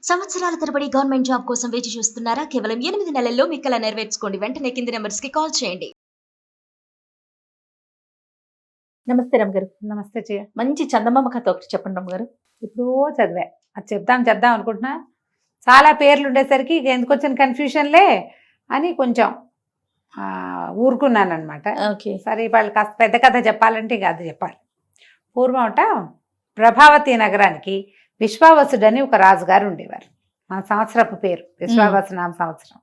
సంవత్సరాల తరబడి government job కోసం వేచి చూస్తున్నారా? కేవలం 8 నెలల్లో మీ కల నెరవేర్చుకోండి. వెంటనే కింది నంబర్స్‌కి కాల్ చేయండి. నమస్తే రమ్మగారు. నమస్తే చెయ్య. మంచి చందమామ కథ ఒకటి చెప్పండి రమ్మగారు. ఎప్పుడో చదివా. అది చెప్దాం అనుకుంటున్నా. చాలా పేర్లు ఉండేసరికి ఇక ఎందుకొచ్చిన కన్ఫ్యూషన్లే అని కొంచెం ఊరుకున్నానమాట. ఓకే. సరే వాళ్ళు కాస్త పెద్ద కథ చెప్పాలంటే ఇక అది చెప్పాలి. పూర్వమట ప్రభావతి నగరానికి విశ్వావసుడని ఒక రాజుగారు ఉండేవారు. మన సంవత్సరపు పేరు విశ్వావసు నామ సంవత్సరం.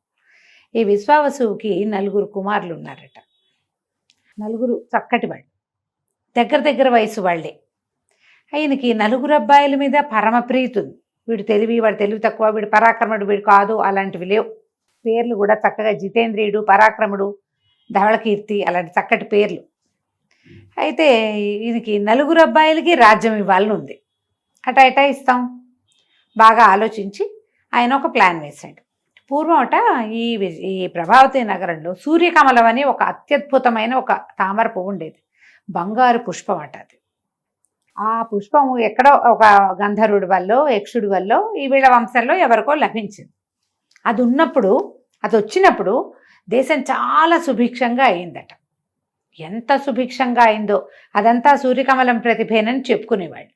ఈ విశ్వావసుకి 4 కుమారులు ఉన్నారట. 4 చక్కటి వాళ్ళు, దగ్గర వయసు వాళ్ళే. ఆయనకి 4 అబ్బాయిల మీద పరమ ప్రీతి ఉంది. వీడు తెలివి, వాడు తెలివి తక్కువ, వీడు పరాక్రముడు, వీడు కాదు, అలాంటివి లేవు. పేర్లు కూడా చక్కగా జితేంద్రియుడు, పరాక్రముడు, ధవళకీర్తి, అలాంటి చక్కటి పేర్లు. అయితే ఈయనకి 4 అబ్బాయిలకి రాజ్యం ఇవ్వాలని ఉంది. అటా ఇస్తాం. బాగా ఆలోచించి ఆయన ఒక ప్లాన్ వేశాడు. పూర్వమట ఈ ప్రభావతి నగరంలో సూర్యకమలం అని ఒక అత్యద్భుతమైన ఒక తామర పువ్వు ఉండేది. బంగారు పుష్పం అట అది. ఆ పుష్పము ఎక్కడో ఒక గంధర్వుడి వల్ల, యక్షుడి వల్ల, ఈ వీళ్ళ వంశంలో ఎవరికో లభించింది. అది వచ్చినప్పుడు దేశం చాలా సుభిక్షంగా అయిందట. ఎంత సుభిక్షంగా అయిందో అదంతా సూర్యకమలం ప్రతిభేనని చెప్పుకునేవాళ్ళు.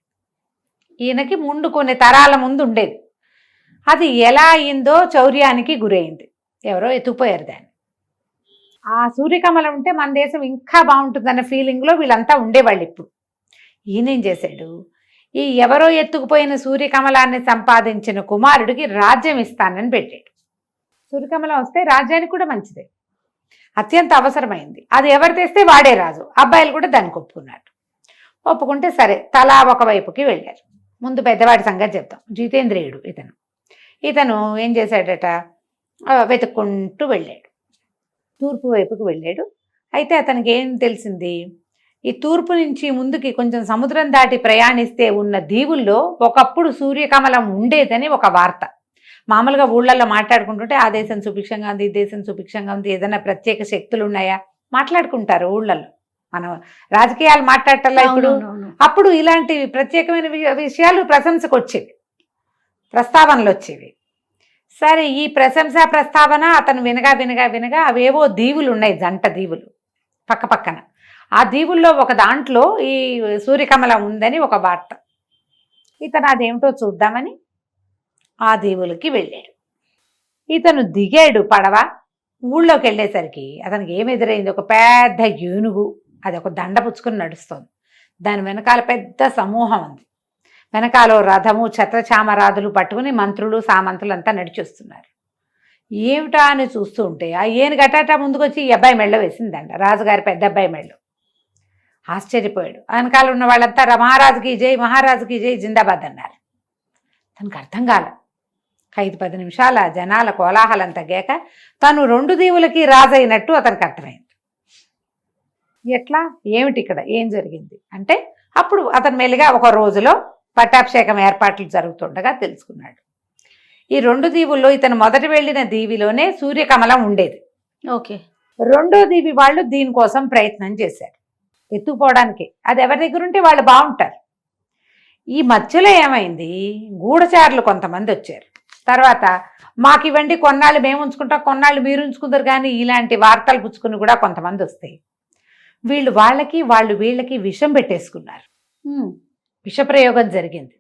ఈయనకి ముందు కొన్ని తరాల ముందు ఉండేది. అది ఎలా అయిందో చౌర్యానికి గురైంది. ఎవరో ఎత్తుకుపోయారు దాన్ని. ఆ సూర్యకమలం ఉంటే మన దేశం ఇంకా బాగుంటుందన్న ఫీలింగ్లో వీళ్ళంతా ఉండేవాళ్ళు. ఇప్పుడు ఈయనేం చేశాడు, ఈ ఎవరో ఎత్తుకుపోయిన సూర్యకమలాన్ని సంపాదించిన కుమారుడికి రాజ్యం ఇస్తానని పెట్టాడు. సూర్యకమలం వస్తే రాజ్యానికి కూడా మంచిదే, అత్యంత అవసరమైంది. అది ఎవరు తెస్తే వాడే రాజు. అబ్బాయిలు కూడా దానికి ఒప్పుకున్నారు. ఒప్పుకుంటే సరే, తలా ఒకవైపుకి వెళ్ళారు. ముందు పెద్దవాడి సంగతి చెప్తాం. జితేంద్రియుడు ఇతను ఏం చేశాడట, వెతుక్కుంటూ వెళ్ళాడు. తూర్పు వైపుకి వెళ్ళాడు. అయితే అతనికి ఏం తెలిసింది, ఈ తూర్పు నుంచి ముందుకి కొంచెం సముద్రం దాటి ప్రయాణిస్తే ఉన్న దీవుల్లో ఒకప్పుడు సూర్యకమలం ఉండేదని ఒక వార్త. మామూలుగా ఊళ్ళల్లో మాట్లాడుకుంటుంటే ఆ దేశం సుభిక్షంగా ఉంది, ఈ దేశం సుభిక్షంగా ఉంది, ఏదైనా ప్రత్యేక శక్తులు ఉన్నాయా మాట్లాడుకుంటారు ఊళ్ళల్లో. మనం రాజకీయాలు మాట్లాడటల్లా ఇప్పుడు. అప్పుడు ఇలాంటి ప్రత్యేకమైన విషయాలు ప్రశంసకు వచ్చేవి, ప్రస్తావనలు వచ్చేవి. సరే, ఈ ప్రశంసా ప్రస్తావన అతను వినగా అవేవో దీవులు ఉన్నాయి, జంట దీవులు పక్కన. ఆ దీవుల్లో ఒక దాంట్లో ఈ సూర్యకమలం ఉందని ఒక వార్త. ఇతను అదేమిటో చూద్దామని ఆ దీవులకి వెళ్ళాడు. ఇతను దిగాడు పడవ. ఊళ్ళోకి వెళ్ళేసరికి అతనికి ఏమి ఎదురైంది, ఒక పెద్ద ఏనుగు. అది ఒక దండ పుచ్చుకుని నడుస్తుంది. దాని వెనకాల పెద్ద సమూహం ఉంది. వెనకాల రథము, ఛత్రచామరాదులు పట్టుకుని మంత్రులు, సామంతులు అంతా నడిచొస్తున్నారు. ఏమిటా అని చూస్తూ ఉంటే ఆ ఏనుగు అటాటా ముందుకొచ్చి ఈ అబ్బాయి మెళ్ళ వేసిందంట, రాజుగారి పెద్ద అబ్బాయి మెళ్ళ. ఆశ్చర్యపోయాడు. వెనకాల ఉన్న వాళ్ళంతా మహారాజుకి జై, మహారాజుకి జై, జిందాబాద్ అన్నారు. తనకు అర్థం కాల. 5-10 నిమిషాల జనాల కోలాహలం తగ్గాక తను 2 దీవులకి రాజైనట్టు అతనికి అర్థమైంది. ఎట్లా, ఏమిటి ఇక్కడ ఏం జరిగింది అంటే, అప్పుడు అతను మెల్లిగా ఒక రోజులో పట్టాభిషేకం ఏర్పాట్లు జరుగుతుండగా తెలుసుకున్నాడు. ఈ 2 దీవుల్లో ఇతను మొదట వెళ్ళిన దీవిలోనే సూర్యకమలం ఉండేది. ఓకే. 2వ దీవి వాళ్ళు దీనికోసం ప్రయత్నం చేశారు, ఎత్తుకుపోవడానికి. అది ఎవరి దగ్గర ఉంటే వాళ్ళు బాగుంటారు. ఈ మధ్యలో ఏమైంది, గూఢచారులు కొంతమంది వచ్చారు. తర్వాత మాకు ఇవ్వండి, కొన్నాళ్ళు మేము ఉంచుకుంటాం, కొన్నాళ్ళు మీరు ఉంచుకుంటారు, కానీ ఇలాంటి వార్తలు పుచ్చుకుని కూడా కొంతమంది వస్తాయి. వాళ్ళు వీళ్ళకి విషం పెట్టేసుకున్నారు. విషప్రయోగం జరిగింది.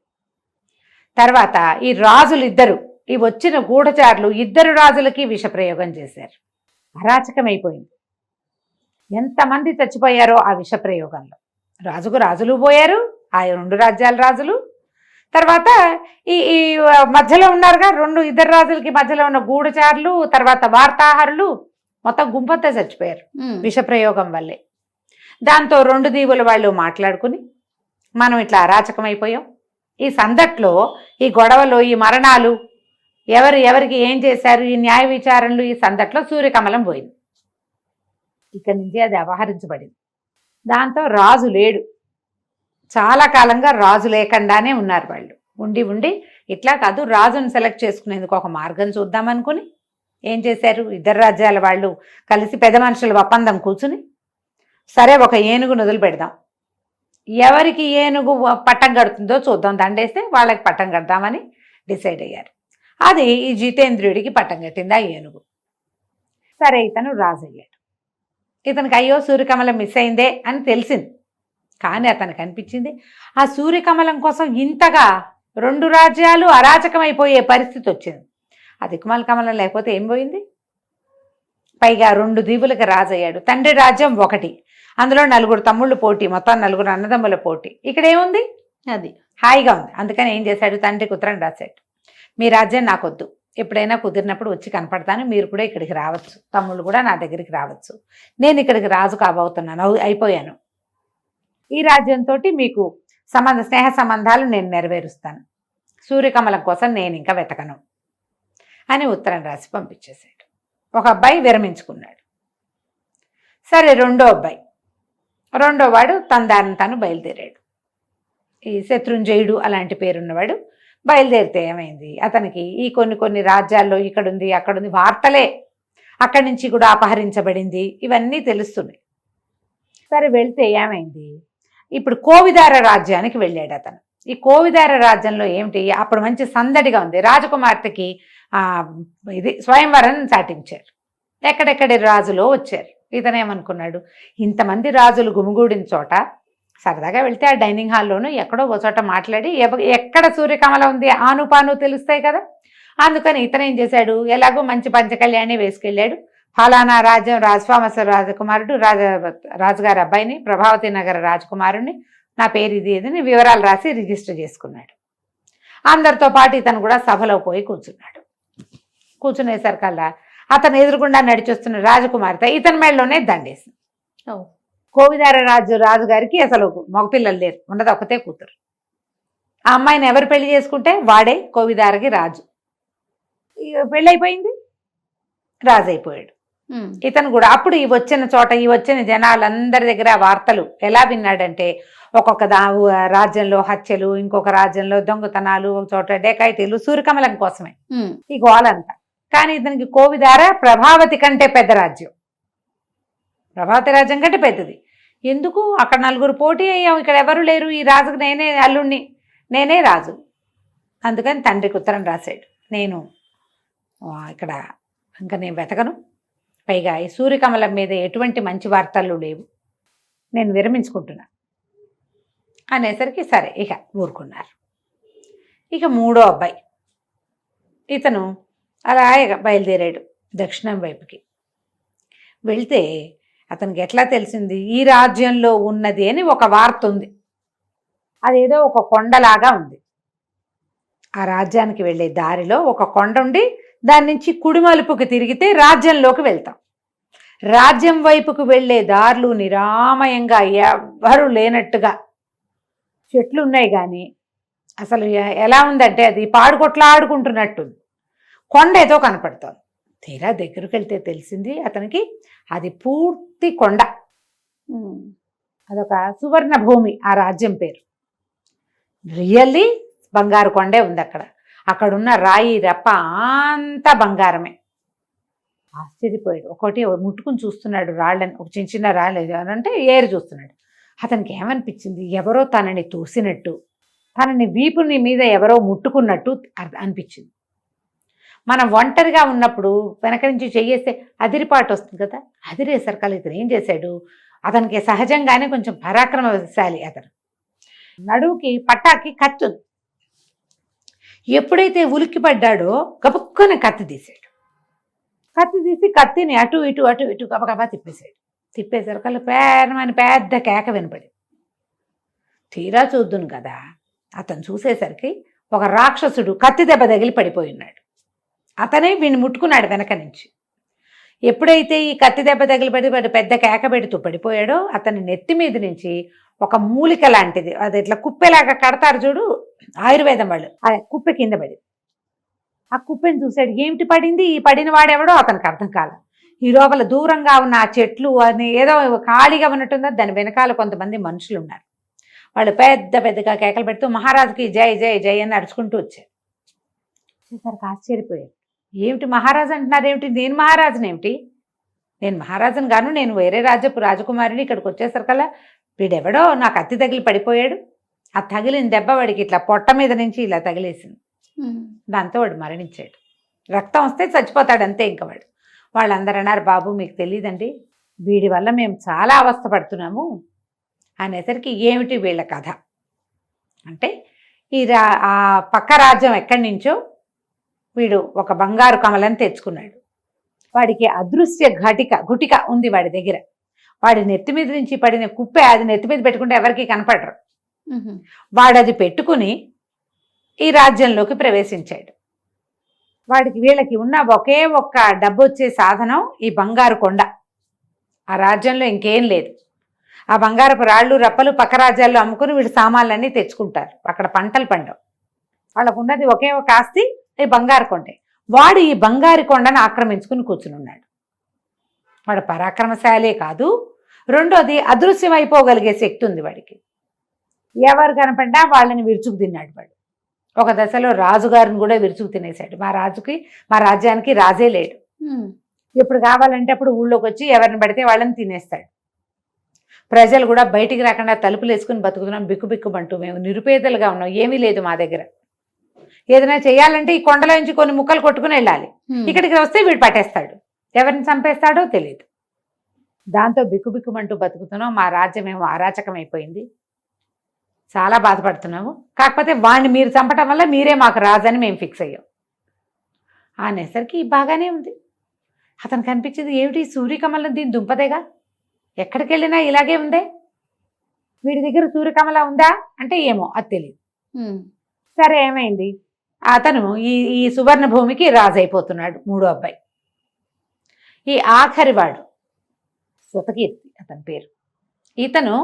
తర్వాత ఈ రాజులు ఇద్దరు, ఈ వచ్చిన గూఢచారులు 2 రాజులకి విషప్రయోగం చేశారు. అరాచకమైపోయింది. ఎంతమంది చచ్చిపోయారో ఆ విషప్రయోగంలో. రాజులు పోయారు, ఆ 2 రాజ్యాల రాజులు. తర్వాత ఈ మధ్యలో ఉన్నారుగా 2 రాజులకి మధ్యలో ఉన్న గూఢచారులు, తర్వాత వార్తాహరులు, మొత్తం గుంపంతా చచ్చిపోయారు విషప్రయోగం వల్లే. దాంతో 2 దీవుల వాళ్ళు మాట్లాడుకుని, మనం ఇట్లా అరాచకమైపోయాం, ఈ సందట్లో, ఈ గొడవలో, ఈ మరణాలు, ఎవరికి ఏం చేశారు, ఈ న్యాయ విచారణలు, ఈ సందట్లో సూర్యకమలం పోయింది. ఇక్కడి నుంచి అది అపహరించబడింది. దాంతో రాజు లేడు. చాలా కాలంగా రాజు లేకుండానే ఉన్నారు వాళ్ళు. ఉండి ఇట్లా కాదు, రాజును సెలెక్ట్ చేసుకునేందుకు ఒక మార్గం చూద్దామనుకుని ఏం చేశారు, 2 రాజ్యాల వాళ్ళు కలిసి పెద్ద మనుషుల ఒప్పందం కూర్చుని, సరే ఒక ఏనుగును వదిలి పెడదాం, ఎవరికి ఏనుగు పట్టం కడుతుందో చూద్దాం, దండేస్తే వాళ్ళకి పట్టం కడదామని డిసైడ్ అయ్యారు. అది ఈ జితేంద్రుడికి పట్టం కట్టింది ఆ ఏనుగు. సరే ఇతను రాజు అయ్యాడు. ఇతనికి అయ్యో సూర్యకమలం మిస్ అయిందే అని తెలిసింది. కానీ అతనికి అనిపించింది ఆ సూర్యకమలం కోసం ఇంతగా 2 రాజ్యాలు అరాచకమైపోయే పరిస్థితి వచ్చింది. ఆ దిక్కుమాల కమలం లేకపోతే ఏం పోయింది? పైగా 2 దీవులకు రాజు అయ్యాడు. తండ్రి రాజ్యం 1, అందులో 4 తమ్ముళ్ళు పోటీ, మొత్తం 4 అన్నదమ్ముల పోటీ. ఇక్కడ ఏముంది? అది హాయిగా ఉంది. అందుకని ఏం చేశాడు, తండ్రికి ఉత్తరం రాశాడు, మీ రాజ్యం నాకొద్దు, ఎప్పుడైనా కుదిరినప్పుడు వచ్చి కనపడతాను, మీరు కూడా ఇక్కడికి రావచ్చు, తమ్ముళ్ళు కూడా నా దగ్గరికి రావచ్చు, నేను రాజు కాబోతున్నాను, అయిపోయాను, ఈ రాజ్యంతో మీకు స్నేహ సంబంధాలు నేను నెరవేరుస్తాను, సూర్యకమలం కోసం నేను ఇంకా వెతకను అని ఉత్తరం రాసి పంపించేశాడు. ఒక అబ్బాయి విరమించుకున్నాడు. సరే రెండో వాడు తన దారిని తను బయలుదేరాడు. ఈ శత్రుంజయుడు అలాంటి పేరున్నవాడు బయలుదేరితే ఏమైంది, అతనికి ఈ కొన్ని రాజ్యాల్లో ఇక్కడుంది అక్కడుంది వార్తలే, అక్కడి నుంచి కూడా అపహరించబడింది, ఇవన్నీ తెలుస్తున్నాయి. సరే వెళ్తే ఏమైంది, ఇప్పుడు కోవిదార రాజ్యానికి వెళ్ళాడు అతను. ఈ కోవిదార రాజ్యంలో ఏమిటి, అప్పుడు మంచి సందడిగా ఉంది, రాజకుమార్తెకి ఇది స్వయంవరం చాటించారు, ఎక్కడెక్కడి రాజులో వచ్చారు. ఇతనేమనుకున్నాడు, ఇంతమంది రాజులు గుమిగూడిన చోట సరదాగా వెళ్తే ఆ డైనింగ్ హాల్లోనూ ఎక్కడో ఒక చోట మాట్లాడి ఎక్కడ సూర్యకమలం ఉంది ఆనుపాను తెలుస్తాయి కదా. అందుకని ఇతనేం చేశాడు, ఎలాగో మంచి పంచకళ్యాణి వేసుకెళ్ళాడు, ఫలానా రాజ్యం రాజస్వామస రాజకుమారుడు రాజుగారి అబ్బాయిని, ప్రభావతి నగర రాజకుమారుడిని, నా పేరు ఇది ఇదని వివరాలు రాసి రిజిస్టర్ చేసుకున్నాడు. అందరితో పాటు ఇతను కూడా సభలో పోయి కూర్చున్నాడు. కూర్చునేసరికల్లా అతను ఎదురుగుండా నడిచొస్తున్న రాజకుమార్తె ఇతని మెడలోనే దండేసింది. కోవిదార రాజుగారికి అసలు మగపిల్లలు లేరు, ఉన్నది ఒకతే కూతురు. ఆ అమ్మాయిని ఎవరు పెళ్లి చేసుకుంటే వాడే కోవిదారకి రాజు. పెళ్ళైపోయింది, రాజు అయిపోయాడు. ఇతను కూడా అప్పుడు ఈ వచ్చిన జనాలందరి దగ్గర వార్తలు ఎలా విన్నాడంటే, ఒక్కొక్క రాజ్యంలో హత్యలు, ఇంకొక రాజ్యంలో దొంగతనాలు, ఒక చోట డేకాయిటీలు, సూర్యకమలం కోసమే ఈ గోలంతా. కానీ ఇతనికి కోవిదార ప్రభావతి కంటే పెద్ద రాజ్యం, ప్రభావతి రాజ్యం కంటే పెద్దది. ఎందుకు, అక్కడ 4 పోటీ అయ్యాం, ఇక్కడ ఎవరు లేరు, ఈ రాజుకు నేనే అల్లుణ్ణి, నేనే రాజు. అందుకని తండ్రికి ఉత్తరం రాశాడు, నేను ఇక్కడ ఇంకా నేను వెతకను, పైగా ఈ సూర్యకమలం మీద ఎటువంటి మంచి వార్తలు లేవు, నేను విరమించుకుంటున్నా అనేసరికి సరే ఇక ఊరుకున్నారు. ఇక 3వ అబ్బాయి ఇతను అలా బయలుదేరాడు దక్షిణం వైపుకి. వెళ్తే అతనికి ఎట్లా తెలిసింది, ఈ రాజ్యంలో ఉన్నది అని ఒక వార్త ఉంది, అదేదో ఒక కొండలాగా ఉంది. ఆ రాజ్యానికి వెళ్ళే దారిలో ఒక కొండ ఉండి దాని నుంచి కుడి మలుపుకి తిరిగితే రాజ్యంలోకి వెళ్తాం. రాజ్యం వైపుకు వెళ్ళే దారులు నిరామయంగా ఎవ్వరూ లేనట్టుగా చెట్లు ఉన్నాయి, కానీ అసలు ఎలా ఉందంటే అది పాడుకొట్లాడుకుంటున్నట్టుంది. కొండ ఏదో కనపడుతోంది. తీరా దగ్గరికి వెళ్తే తెలిసింది అతనికి అది పూర్తి కొండ, అదొక సువర్ణ భూమి, ఆ రాజ్యం పేరు. రియల్లీ బంగారు కొండే ఉంది అక్కడ, అక్కడున్న రాయి రప్ప అంతా బంగారమే. ఆశ్చర్యపోయాడు. ఒకటి ముట్టుకుని చూస్తున్నాడు రాళ్ళని, ఒక చిన్న రాళ్ళు అంటే ఏరు చూస్తున్నాడు. అతనికి ఏమనిపించింది, ఎవరో తనని తోసినట్టు, తనని వీపుని మీద ఎవరో ముట్టుకున్నట్టు అనిపించింది. మనం ఒంటరిగా ఉన్నప్పుడు వెనక నుంచి చెయ్యేస్తే అదిరిపాటు వస్తుంది కదా, అదిరేసరికల్ ఇతను ఏం చేశాడు, అతనికి సహజంగానే కొంచెం పరాక్రమశాలి అతను, నడువుకి పట్టాకి కత్తి, ఎప్పుడైతే ఉలిక్కి పడ్డాడో గబుక్కున కత్తి తీశాడు. కత్తి తీసి కత్తిని అటు ఇటు గబగబా తిప్పేశాడు. తిప్పేసరికల్లా పేరమని పెద్ద కేక వినపడి, తీరా చూద్దును కదా, అతను చూసేసరికి ఒక రాక్షసుడు కత్తి దెబ్బ తగిలి పడిపోయి ఉన్నాడు. అతనే వీడిని ముట్టుకున్నాడు వెనక నుంచి. ఎప్పుడైతే ఈ కత్తి దెబ్బ తగిలి పడి పెద్ద కేక పెడుతూ పడిపోయాడో, అతని నెత్తి మీద నుంచి ఒక మూలిక లాంటిది, అది ఇట్లా కుప్పెలాగా కడతారు చూడు ఆయుర్వేదం వాళ్ళు, ఆ కుప్పె కింద పడి, ఆ కుప్పెని చూశాడు. ఏమిటి పడింది, ఈ పడిన వాడెవడో అతనికి అర్థం కాల. ఈ లోపల దూరంగా ఉన్న ఆ చెట్లు అని ఏదో ఖాళీగా ఉన్నట్టుందో, దాని వెనకాల కొంతమంది మనుషులు ఉన్నారు. వాళ్ళు పెద్దగా కేకలు పెడుతూ మహారాజుకి జై జై జై అని అరుచుకుంటూ వచ్చారు. వచ్చేసరికి ఆశ్చర్యపోయారు, ఏమిటి మహారాజు అంటున్నారు ఏమిటి, నేను మహారాజునేమిటి, నేను మహారాజుని గాను, నేను వేరే రాజ్యపు రాజకుమారిని, ఇక్కడికి వచ్చేసరికల్లా వీడెవడో నాకు కత్తి తగిలి పడిపోయాడు, ఆ తగిలిన దెబ్బ వాడికి ఇట్లా పొట్ట మీద నుంచి ఇలా తగిలేసింది, దాంతో వాడు మరణించాడు. రక్తం వస్తే చచ్చిపోతాడు అంతే. ఇంక వాళ్ళందరూ అన్నారు, బాబు మీకు తెలియదండి, వీడి వల్ల మేము చాలా అవస్థపడుతున్నాము అనేసరికి ఏమిటి వీళ్ళ కథ అంటే, ఆ పక్క రాజ్యం ఎక్కడి నుంచో వీడు ఒక బంగారు కమలని తెచ్చుకున్నాడు. వాడికి అదృశ్య గుటిక ఉంది వాడి దగ్గర. వాడి నెత్తి మీద నుంచి పడిన కుప్పే అది నెత్తి మీద పెట్టుకుంటే ఎవరికి కనపడరు. వాడు అది పెట్టుకుని ఈ రాజ్యంలోకి ప్రవేశించాడు. వాడికి వీళ్ళకి ఉన్న ఒకే ఒక్క డబ్బు వచ్చే సాధనం ఈ బంగారు కొండ. ఆ రాజ్యంలో ఇంకేం లేదు. ఆ బంగారపు రాళ్ళు రప్పలు పక్క రాజ్యాల్లో అమ్ముకుని వీళ్ళు సామాన్లన్నీ తెచ్చుకుంటారు. అక్కడ పంటలు పండవు. వాళ్ళకు ఉన్నది ఒకే ఒక ఆస్తి ఈ బంగారు కొండే. వాడు ఈ బంగారు కొండను ఆక్రమించుకుని కూర్చునున్నాడు. వాడు పరాక్రమశాలే కాదు, రెండోది అదృశ్యమైపోగలిగే శక్తి ఉంది వాడికి. ఎవరు కనపడ్డా వాళ్ళని విరుచుకు తిన్నాడు వాడు. ఒక దశలో రాజుగారిని కూడా విరుచుకు తినేశాడు. మా రాజ్యానికి రాజే లేడు. ఎప్పుడు కావాలంటే అప్పుడు ఊళ్ళోకి వచ్చి ఎవరిని పడితే వాళ్ళని తినేస్తాడు. ప్రజలు కూడా బయటికి రాకుండా తలుపులు వేసుకుని బతుకుతున్నాం, బిక్కుబిక్కుమంటూ మేము నిరుపేదలుగా ఉన్నాం, ఏమీ లేదు మా దగ్గర. ఏదైనా చేయాలంటే ఈ కొండలో నుంచి కొన్ని ముక్కలు కొట్టుకుని వెళ్ళాలి. ఇక్కడికి వస్తే వీడు పట్టేస్తాడు, ఎవరిని చంపేస్తాడో తెలియదు. దాంతో బిక్కుబిక్కుమంటూ బతుకుతున్నాం. మా రాజ్యం ఏమో అరాచకం అయిపోయింది, చాలా బాధపడుతున్నాము. కాకపోతే వాడిని మీరు చంపటం వల్ల మీరే మాకు రాజని మేము ఫిక్స్ అయ్యాం అనేసరికి బాగానే ఉంది. అతనికి అనిపించింది, ఏమిటి సూర్యకమలం దీని దుంపదేగా, ఎక్కడికి వెళ్ళినా ఇలాగే ఉందే, వీడి దగ్గర సూర్యకమల ఉందా అంటే ఏమో అది తెలియదు. సరే ఏమైంది, అతను ఈ సువర్ణ భూమికి రాజు అయిపోతున్నాడు. మూడో అబ్బాయి ఈ ఆఖరివాడు శృతకీర్తి అతని పేరు. ఇతను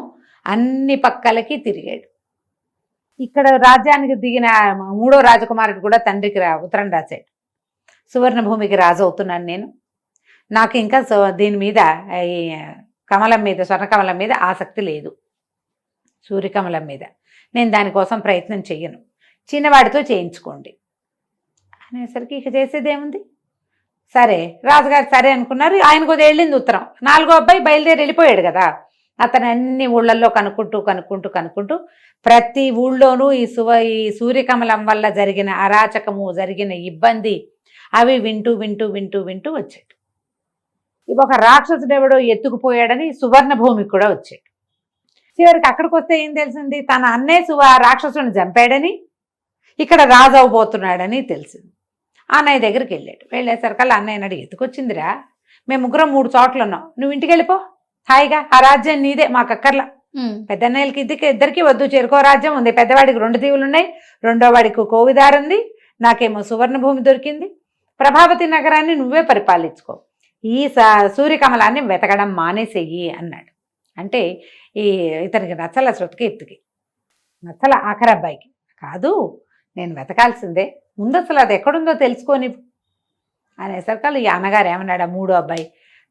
అన్ని పక్కలకి తిరిగాడు. ఇక్కడ రాజ్యానికి దిగిన మూడో రాజకుమారుడు కూడా తండ్రికి ఉత్తరం రాశాడు, సువర్ణ భూమికి రాజు అవుతున్నాను నేను, నాకు ఇంకా దీని మీద ఈ కమలం మీద స్వర్ణకమలం మీద ఆసక్తి లేదు, సూర్యకమలం మీద నేను దానికోసం ప్రయత్నం చెయ్యను, చిన్నవాడితో చేయించుకోండి అనేసరికి ఇక చేసేదేముంది. సరే రాజుగారు సరే అనుకున్నారు. ఆయనకు వెళ్ళింది ఉత్తరం. నాలుగో అబ్బాయి బయలుదేరి వెళ్ళిపోయాడు కదా. అతను అన్ని ఊళ్ళల్లో కనుక్కుంటూ ప్రతి ఊళ్ళోనూ ఈ సూర్యకమలం వల్ల జరిగిన అరాచకము, జరిగిన ఇబ్బంది అవి వింటూ వచ్చాడు. ఒక రాక్షసుడు ఎవడో ఎత్తుకుపోయాడని సువర్ణ భూమికి కూడా వచ్చాడు. చివరికి అక్కడికి వస్తే ఏం తెలిసింది, తన అన్నే రాక్షసుని చంపాడని, ఇక్కడ రాజు అవబోతున్నాడని తెలిసింది. అన్నయ్య దగ్గరికి వెళ్ళాడు. వెళ్ళేసరికల్లా అన్నయ్య అన్నాడు, ఎత్తుకొచ్చిందిరా, మేము ముగ్గురం 3 చోట్ల ఉన్నాం, నువ్వు ఇంటికి వెళ్ళిపో హాయిగా, ఆ రాజ్యం నీదే, మాకు అక్కర్లా. పెద్దన్నయ్యలకి ఇద్దరికి వద్దు, చెరుకో రాజ్యం ఉంది, పెద్దవాడికి 2 దీవులు ఉన్నాయి, రెండో వాడికి కోవిదారు ఉంది, నాకేమో సువర్ణ భూమి దొరికింది, ప్రభావతి నగరాన్ని నువ్వే పరిపాలించుకో, ఈ సూర్యకమలాన్ని వెతకడం మానేసేయి అన్నాడు. అంటే ఇతనికి నచ్చల, శృతకీర్తికి నచ్చల, ఆఖరి అబ్బాయికి. కాదు నేను వెతకాల్సిందే, ముందు అసలు అది ఎక్కడుందో తెలుసుకొని అనేసరికి ఈ అన్నగారు ఏమన్నాడు, మూడో అబ్బాయి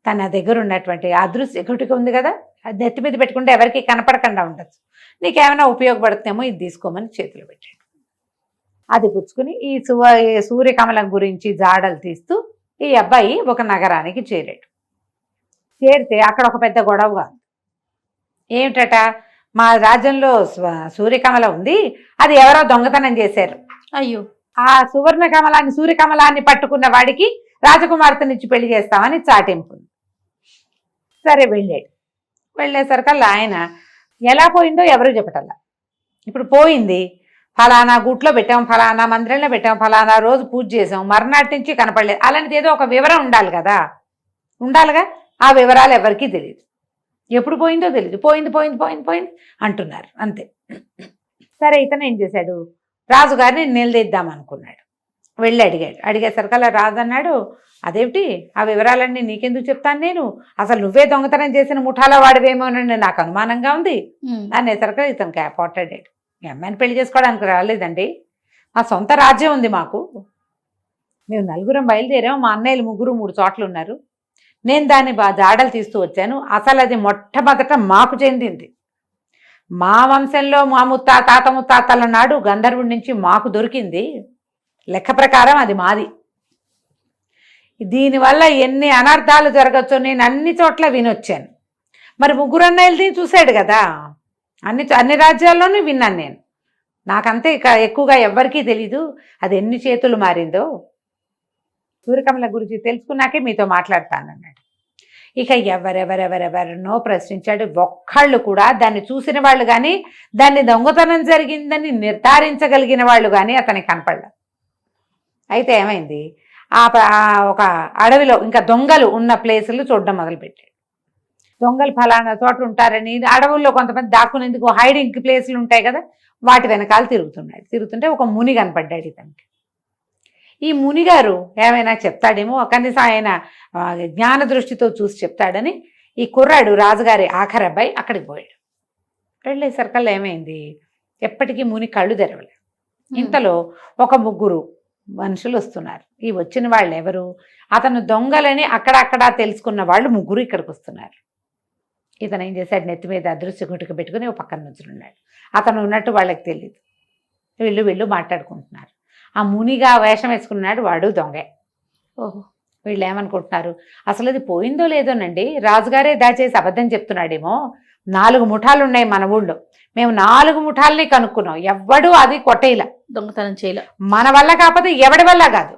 తన దగ్గర ఉన్నటువంటి అదృశ్య గుటిక ఉంది కదా, అది నెత్తి మీద పెట్టుకుంటే ఎవరికి కనపడకుండా ఉండొచ్చు, నీకేమైనా ఉపయోగపడుతుందేమో ఇది తీసుకోమని చేతిలో పెట్టాడు. అది పుచ్చుకుని ఈ సూర్యకమలం గురించి జాడలు తీస్తూ ఈ అబ్బాయి ఒక నగరానికి చేరాడు. చేరితే అక్కడ ఒక పెద్ద గొడవగా ఉంది. ఏమిటట, మా రాజ్యంలో సూర్యకమలం ఉంది, అది ఎవరో దొంగతనం చేశారు. అయ్యో, ఆ సూర్యకమలాన్ని పట్టుకున్న వాడికి రాజకుమార్తెనిచ్చి పెళ్లి చేస్తామని చాటింపు. సరే వెళ్ళాడు. వెళ్ళేసరికల్లా ఆయన ఎలా పోయిందో ఎవరు చెప్పటల్లా. ఇప్పుడు పోయింది, ఫలానా గుట్లో పెట్టాం, ఫలానా మందిరంలో పెట్టాం, ఫలానా రోజు పూజ చేసాం, మర్నాటి నుంచి కనపడలేదు, అలాంటిది ఏదో ఒక వివరం ఉండాలి కదా, ఉండాలిగా. ఆ వివరాలు ఎవరికీ తెలియదు, ఎప్పుడు పోయిందో తెలియదు, పోయింది అంటున్నారు అంతే. సరే ఇతను ఏం చేశాడు, రాజుగారిని నిలదీద్దాం అనుకున్నాడు. వెళ్ళి అడిగేసరికల్లా రాజు అన్నాడు, అదేమిటి ఆ వివరాలన్నీ నీకెందుకు చెప్తాను, నేను అసలు నువ్వే దొంగతనం చేసిన ముఠాలో వాడివేమోనని నాకు అనుమానంగా ఉంది అనేసరికి ఇతనికి పోట్లాడాడు. ఈ అమ్మాయిని పెళ్లి చేసుకోవడానికి రాలేదండి, మా సొంత రాజ్యం ఉంది మాకు, మేము 4 బయలుదేరాం, మా అన్నయ్యలు 3 చోట్ల ఉన్నారు, నేను దాన్ని జాడలు తీస్తూ వచ్చాను, అసలు అది మొట్టమొదట మాకు చెందింది, మా వంశంలో మా తాత ముత్తాతల నాడు గంధర్వుడి నుంచి మాకు దొరికింది, లెక్క ప్రకారం అది మాది, దీనివల్ల ఎన్ని అనర్థాలు జరగచ్చో నేను అన్ని చోట్ల వినొచ్చాను. మరి 3 అన్నయ్యలది చూశాడు కదా, అన్ని రాజ్యాల్లోనూ విన్నాను నేను, నాకంతే ఇక ఎక్కువగా ఎవ్వరికీ తెలీదు అది ఎన్ని చేతులు మారిందో. సూర్యకమల గురించి తెలుసుకున్నాకే మీతో మాట్లాడతానన్నాడు. ఇక ఎవరెవరెవరెవరినో ప్రశ్నించాడు. ఒక్కళ్ళు కూడా దాన్ని చూసిన వాళ్ళు కానీ దాన్ని దొంగతనం జరిగిందని నిర్ధారించగలిగిన వాళ్ళు కానీ అతనికి కనపడలేదు. అయితే ఏమైంది, ఒక అడవిలో ఇంకా దొంగలు ఉన్న ప్లేసులు చూడడం మొదలుపెట్టాడు. దొంగలు ఫలానా చోట ఉంటారని, అడవుల్లో కొంతమంది దాక్కునేందుకు హైడింగ్ ప్లేసులు ఉంటాయి కదా, వాటి వెనకాల తిరుగుతుంటే ఒక ముని కనపడ్డాడు ఇతనికి. ఈ మునిగారు ఏమైనా చెప్తాడేమో, కనీసం ఆయన జ్ఞాన దృష్టితో చూసి చెప్తాడని ఈ కుర్రాడు రాజుగారి ఆఖరి అబ్బాయి అక్కడికి పోయాడు. వెళ్ళేసరికల్లా ఏమైంది, ఎప్పటికీ ముని కళ్ళు తెరవలేదు. ఇంతలో ఒక ముగ్గురు మనుషులు వస్తున్నారు. ఈ వచ్చిన వాళ్ళు ఎవరు, అతను దొంగలని అక్కడక్కడ తెలుసుకున్న వాళ్ళు ముగ్గురు ఇక్కడికి వస్తున్నారు. ఇతను ఏం చేశాడు, నెత్తి మీద అదృశ్య గుటిక పెట్టుకుని ఒక పక్కన నుంచున్నాడు. అతను ఉన్నట్టు వాళ్ళకి తెలియదు. వీళ్ళు మాట్లాడుకుంటున్నారు. ఆ మునిగా వేషం వేసుకున్నాడు వాడు దొంగే. ఓహో, వీళ్ళు ఏమనుకుంటున్నారు, అసలు అది పోయిందో లేదోనండి, రాజుగారే దాచేసి అబద్ధం చెప్తున్నాడేమో. 4 ముఠాలు ఉన్నాయి మన ఊళ్ళో, మేము 4 ముఠాలని కనుక్కున్నాం, ఎవ్వడూ అది కొట్టేలా, దొంగతనం చేయలే. మన వల్ల కాకపోతే ఎవడి వల్ల కాదు,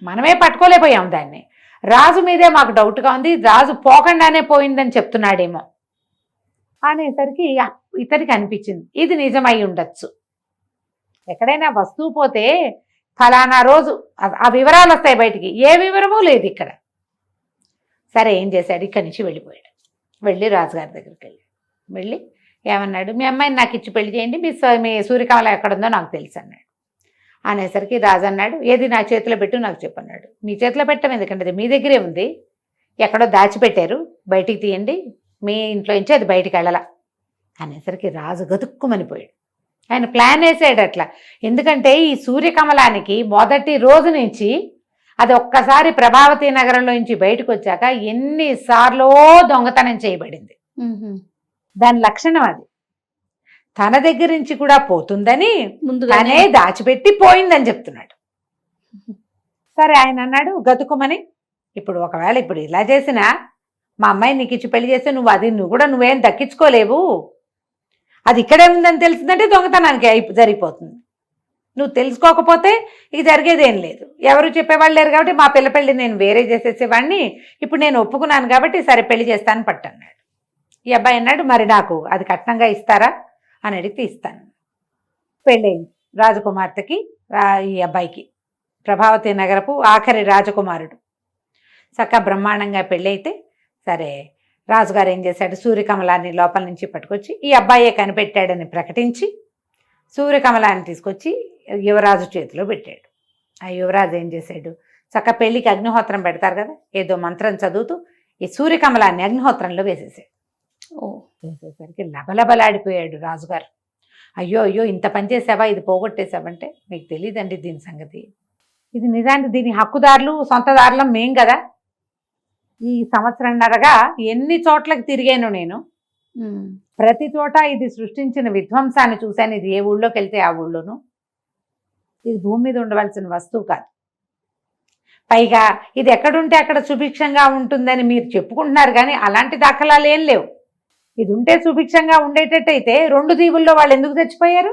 మనమే పట్టుకోలేకపోయాం దాన్ని. రాజు మీదే మాకు డౌట్గా ఉంది, రాజు పోకుండానే పోయిందని చెప్తున్నాడేమో అనేసరికి ఇతనికి అనిపించింది ఇది నిజమై ఉండొచ్చు. ఎక్కడైనా వస్తువు పోతే ఫలానా రోజు ఆ వివరాలు వస్తాయి బయటికి, ఏ వివరమూ లేదు ఇక్కడ. సరే ఏం చేశాడు, ఇక్కడి నుంచి వెళ్ళిపోయాడు. వెళ్ళి రాజుగారి దగ్గరికి వెళ్ళి ఏమన్నాడు, మీ అమ్మాయిని నాకు ఇచ్చి పెళ్లి చేయండి, మీ సూర్యకమల ఎక్కడుందో నాకు తెలుసు అన్నాడు. అనేసరికి రాజు అన్నాడు, ఏది నా చేతిలో పెట్టు నాకు చెప్పన్నాడు. మీ చేతిలో పెట్టడం ఎందుకంటే అది మీ దగ్గరే ఉంది, ఎక్కడో దాచిపెట్టారు, బయటికి తీయండి, మీ ఇంట్లో నుంచి అది బయటికి వెళ్ళాల అనేసరికి రాజు గతుక్కుమనిపోయాడు. ఆయన ప్లాన్ వేసాడు అట్లా. ఎందుకంటే ఈ సూర్యకమలానికి మొదటి రోజు నుంచి అది ఒక్కసారి ప్రభావతి నగరంలో నుంచి బయటకు వచ్చాక ఎన్నిసార్లో దొంగతనం చేయబడింది. దాని లక్షణం అది. తన దగ్గర నుంచి కూడా పోతుందని ముందుగానే దాచిపెట్టి పోయిందని చెప్తున్నాడు. సరే ఆయన అన్నాడు గతుకుమని, ఇప్పుడు ఒకవేళ ఇప్పుడు ఇలా చేసినా మా అమ్మాయి నీకు ఇచ్చి పెళ్లి చేస్తే నువ్వేం దక్కించుకోలేవు, అది ఇక్కడే ఉందని తెలిసిందంటే దొంగతనానికి జరిగిపోతుంది. నువ్వు తెలుసుకోకపోతే ఇక జరిగేదేం లేదు, ఎవరు చెప్పేవాళ్ళు లేరు కాబట్టి మా పిల్ల పెళ్ళి నేను వేరే చేసేసేవాడిని, ఇప్పుడు నేను ఒప్పుకున్నాను కాబట్టి సరే పెళ్లి చేస్తాను పట్టన్నాడు. ఈ అబ్బాయి అన్నాడు, మరి నాకు అది కట్నంగా ఇస్తారా అని అడిగితే ఇస్తాను. పెళ్ళయింది రాజకుమార్తెకి, ఈ అబ్బాయికి, ప్రభావతి నగరపు ఆఖరి రాజకుమారుడు. చక్కగా బ్రహ్మాండంగా పెళ్ళైతే సరే రాజుగారు ఏం చేశాడు, సూర్యకమలాన్ని లోపల నుంచి పట్టుకొచ్చి ఈ అబ్బాయే కనిపెట్టాడని ప్రకటించి సూర్యకమలాన్ని తీసుకొచ్చి యువరాజు చేతిలో పెట్టాడు. ఆ యువరాజు ఏం చేశాడు, చక్క పెళ్ళికి అగ్నిహోత్రం పెడతారు కదా, ఏదో మంత్రం చదువుతూ ఈ సూర్యకమలాన్ని అగ్నిహోత్రంలో వేసేసాడు. వేసేసరికి లబలబలాడిపోయాడు రాజుగారు. అయ్యో ఇంత పని చేసావా, ఇది పోగొట్టేసావంటే మీకు తెలియదండి దీని సంగతి, ఇది నిజానికి దీని హక్కుదారులు సొంతదారులం మేం కదా. ఈ సంవత్సరంన్నరగా ఎన్ని చోట్లకి తిరిగాను నేను, ప్రతి చోట ఇది సృష్టించిన విధ్వంసాన్ని చూశాను. ఇది ఏ ఊళ్ళోకి వెళ్తే ఆ ఊళ్ళోనూ, ఇది భూమి మీద ఉండవలసిన వస్తువు కాదు. పైగా ఇది ఎక్కడుంటే అక్కడ సుభిక్షంగా ఉంటుందని మీరు చెప్పుకుంటున్నారు కానీ అలాంటి దాఖలాలు ఏం లేవు. ఇది ఉంటే సుభిక్షంగా ఉండేటట్టయితే 2 దీవుల్లో వాళ్ళు ఎందుకు చచ్చిపోయారు,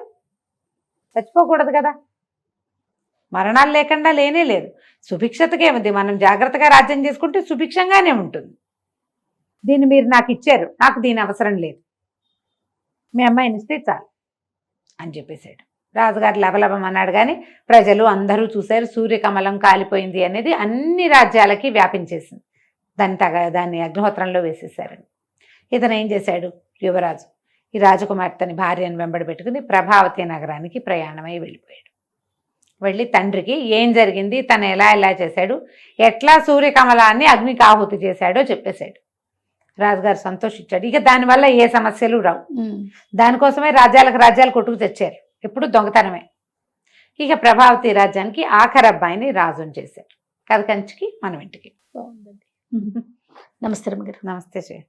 చచ్చిపోకూడదు కదా. మరణాలు లేకుండా లేనే లేదు, సుభిక్షతకే ఉంది. మనం జాగ్రత్తగా రాజ్యం చేసుకుంటే సుభిక్షంగానే ఉంటుంది. దీన్ని మీరు నాకు ఇచ్చారు, నాకు దీని అవసరం లేదు, మీ అమ్మాయిని ఇస్తే చాలు అని చెప్పేశాడు. రాజుగారు లబలబం అన్నాడు కానీ ప్రజలు అందరూ చూశారు. సూర్యకమలం కాలిపోయింది అనేది అన్ని రాజ్యాలకి వ్యాపించేసింది. దాన్ని అగ్నిహోత్రంలో వేసేసారని. ఇతను ఏం చేశాడు, యువరాజు ఈ రాజకుమార్తెని భార్యను వెంబడి పెట్టుకుని ప్రభావతి నగరానికి ప్రయాణమై వెళ్ళిపోయాడు. వెళ్ళి తండ్రికి ఏం జరిగింది, తను ఎలా చేశాడు, ఎట్లా సూర్యకమలాన్ని అగ్నికి ఆహుతి చేశాడో చెప్పేశాడు. రాజుగారు సంతోషించాడు. ఇక దానివల్ల ఏ సమస్యలు రావు. దానికోసమే రాజ్యాలు కొట్టుకు తెచ్చారు, ఎప్పుడు దొంగతనమే. ఇక ప్రభావతి రాజ్యానికి ఆఖరి అబ్బాయిని రాజుని చేశారు. కథ కంచికి మనం ఇంటికి. నమస్తే రమ్మ గారు. నమస్తే శ్రీ.